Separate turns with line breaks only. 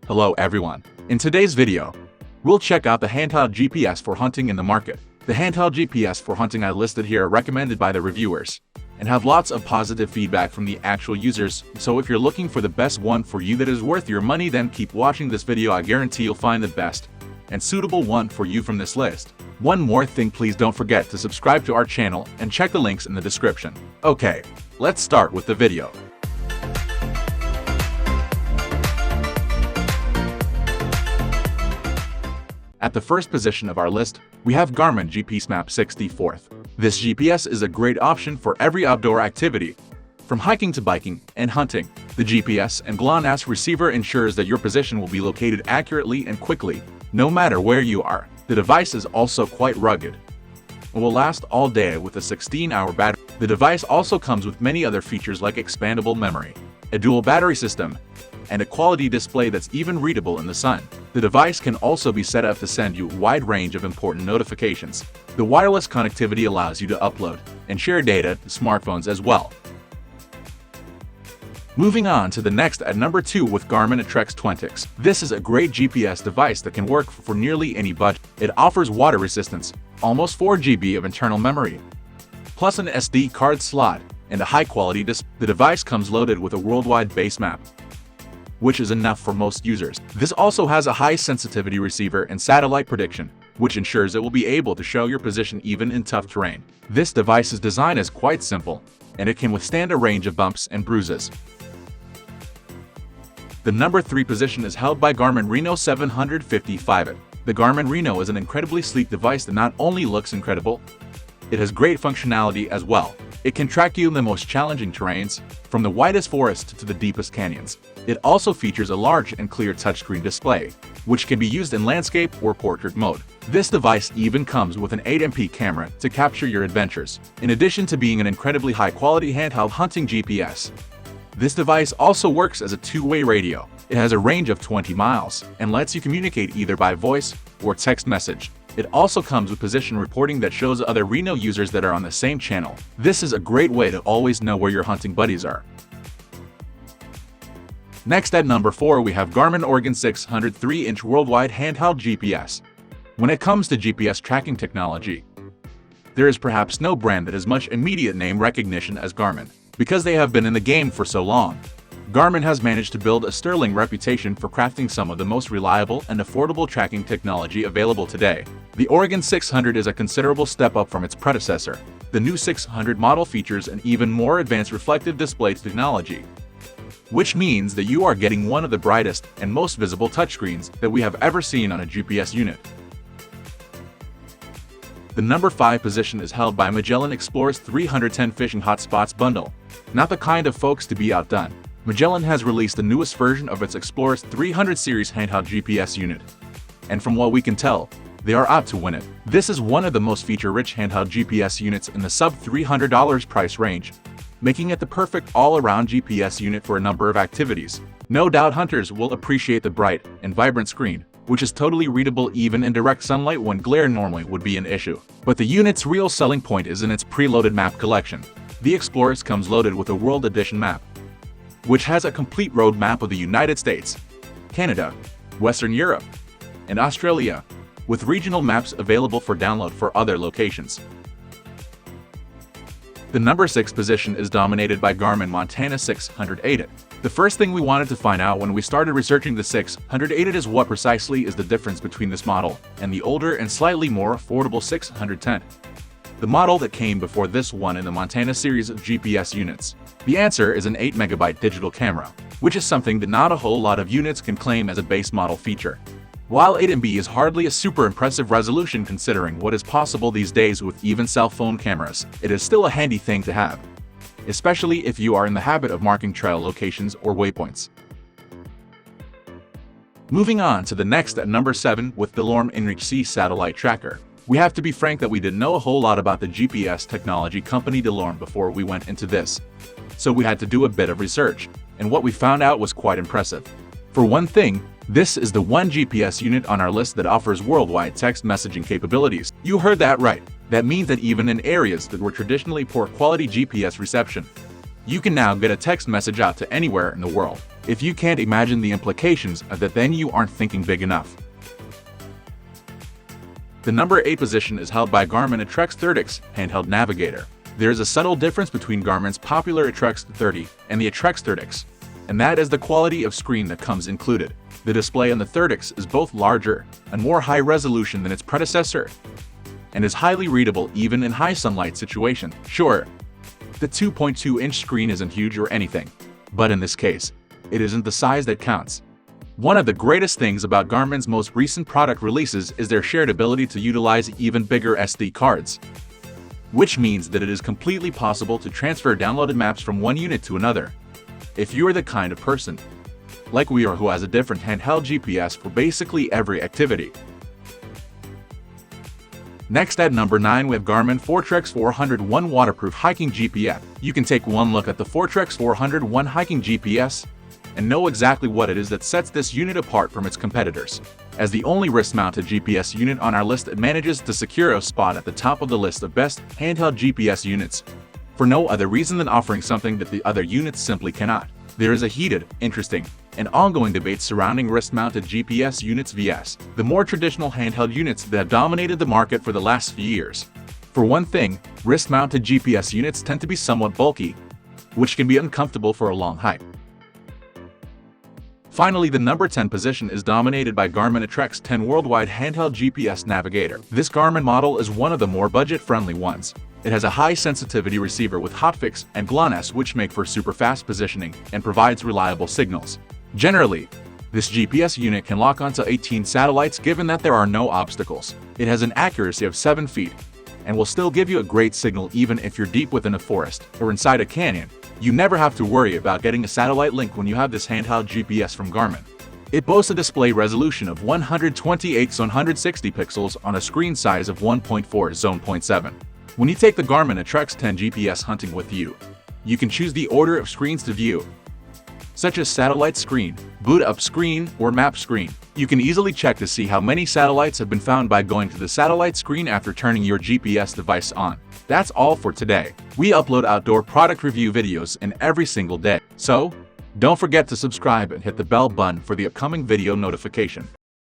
Hello everyone. In today's video, we'll check out the handheld GPS for hunting in the market. The handheld GPS for hunting I listed here are recommended by the reviewers and have lots of positive feedback from the actual users, so if you're looking for the best one for you that is worth your money, then keep watching this video. I guarantee you'll find the best and suitable one for you from this list. One more thing, please don't forget to subscribe to our channel and check the links in the description. Okay, let's start with the video. At the first position of our list, we have Garmin GPSmap 64th. This GPS is a great option for every outdoor activity, from hiking to biking and hunting. The GPS and GLONASS receiver ensures that your position will be located accurately and quickly, no matter where you are. The device is also quite rugged and will last all day with a 16-hour battery. The device also comes with many other features like expandable memory, a dual battery system, and a quality display that's even readable in the sun. The device can also be set up to send you a wide range of important notifications. The wireless connectivity allows you to upload and share data to smartphones as well. Moving on to the next at number 2 with Garmin Atrex Twentix. This is a great GPS device that can work for nearly any budget. It offers water resistance, almost 4 GB of internal memory, plus an SD card slot, and a high-quality display. The device comes loaded with a worldwide base map, which is enough for most users. This also has a high-sensitivity receiver and satellite prediction, which ensures it will be able to show your position even in tough terrain. This device's design is quite simple, and it can withstand a range of bumps and bruises. The number 3 position is held by Garmin Reno 755. The Garmin Reno is an incredibly sleek device that not only looks incredible, it has great functionality as well. It can track you in the most challenging terrains, from the widest forest to the deepest canyons. It also features a large and clear touchscreen display, which can be used in landscape or portrait mode. This device even comes with an 8MP camera to capture your adventures. In addition to being an incredibly high-quality handheld hunting GPS, this device also works as a two-way radio. It has a range of 20 miles and lets you communicate either by voice or text message. It also comes with position reporting that shows other Reno users that are on the same channel. This is a great way to always know where your hunting buddies are. Next at number 4 we have Garmin Organ 600 3-inch worldwide handheld GPS. When it comes to GPS tracking technology, there is perhaps no brand that has much immediate name recognition as Garmin. Because they have been in the game for so long, Garmin has managed to build a sterling reputation for crafting some of the most reliable and affordable tracking technology available today. The Organ 600 is a considerable step up from its predecessor. The new 600 model features an even more advanced reflective display technology, which means that you are getting one of the brightest and most visible touchscreens that we have ever seen on a GPS unit. The number 5 position is held by Magellan Explorer's 310 Fishing Hotspots bundle. Not the kind of folks to be outdone, Magellan has released the newest version of its Explorer's 300 series handheld GPS unit, and from what we can tell, they are out to win it. This is one of the most feature-rich handheld GPS units in the sub-$300 price range, making it the perfect all-around GPS unit for a number of activities. No doubt hunters will appreciate the bright and vibrant screen, which is totally readable even in direct sunlight when glare normally would be an issue. But the unit's real selling point is in its preloaded map collection. The Explorer comes loaded with a World Edition map, which has a complete road map of the United States, Canada, Western Europe, and Australia, with regional maps available for download for other locations. The number 6 position is dominated by Garmin Montana 608. The first thing we wanted to find out when we started researching the 608 is what precisely is the difference between this model and the older and slightly more affordable 610, the model that came before this one in the Montana series of GPS units. The answer is an 8-megabyte digital camera, which is something that not a whole lot of units can claim as a base model feature. While 8MB is hardly a super impressive resolution considering what is possible these days with even cell phone cameras, it is still a handy thing to have, especially if you are in the habit of marking trail locations or waypoints. Moving on to the next at number 7 with the DeLorme InReach C satellite tracker. We have to be frank that we didn't know a whole lot about the GPS technology company DeLorme before we went into this, so we had to do a bit of research, and what we found out was quite impressive. For one thing, this is the one GPS unit on our list that offers worldwide text messaging capabilities. You heard that right. That means that even in areas that were traditionally poor quality GPS reception, you can now get a text message out to anywhere in the world. If you can't imagine the implications of that, then you aren't thinking big enough. The number 8 position is held by Garmin Atrex 30X handheld navigator. There is a subtle difference between Garmin's popular Atrex 30 and the Atrex 30X, and that is the quality of screen that comes included. The display on the 30X is both larger and more high resolution than its predecessor, and is highly readable even in high sunlight situation. Sure, the 2.2-inch screen isn't huge or anything, but in this case, it isn't the size that counts. One of the greatest things about Garmin's most recent product releases is their shared ability to utilize even bigger SD cards, which means that it is completely possible to transfer downloaded maps from one unit to another. If you are the kind of person, like we are, who has a different handheld GPS for basically every activity. Next at number 9 we have Garmin Fortrex 401 Waterproof Hiking GPS. You can take one look at the Fortrex 401 Hiking GPS and know exactly what it is that sets this unit apart from its competitors. As the only wrist-mounted GPS unit on our list, it manages to secure a spot at the top of the list of best handheld GPS units, for no other reason than offering something that the other units simply cannot. There is a heated, interesting, and ongoing debate surrounding wrist-mounted GPS units vs. the more traditional handheld units that have dominated the market for the last few years. For one thing, wrist-mounted GPS units tend to be somewhat bulky, which can be uncomfortable for a long hike. Finally, the number 10 position is dominated by Garmin Atrex 10 Worldwide Handheld GPS Navigator. This Garmin model is one of the more budget-friendly ones. It has a high-sensitivity receiver with hotfix and GLONASS, which make for super-fast positioning and provides reliable signals. Generally, this GPS unit can lock onto 18 satellites given that there are no obstacles. It has an accuracy of 7 feet and will still give you a great signal even if you're deep within a forest or inside a canyon. You never have to worry about getting a satellite link when you have this handheld GPS from Garmin. It boasts a display resolution of 128x160 pixels on a screen size of 1.4x0.7. When you take the Garmin Atrex 10 GPS hunting with you, you can choose the order of screens to view, such as satellite screen, boot up screen, or map screen. You can easily check to see how many satellites have been found by going to the satellite screen after turning your GPS device on. That's all for today. We upload outdoor product review videos in every single day, so don't forget to subscribe and hit the bell button for the upcoming video notification.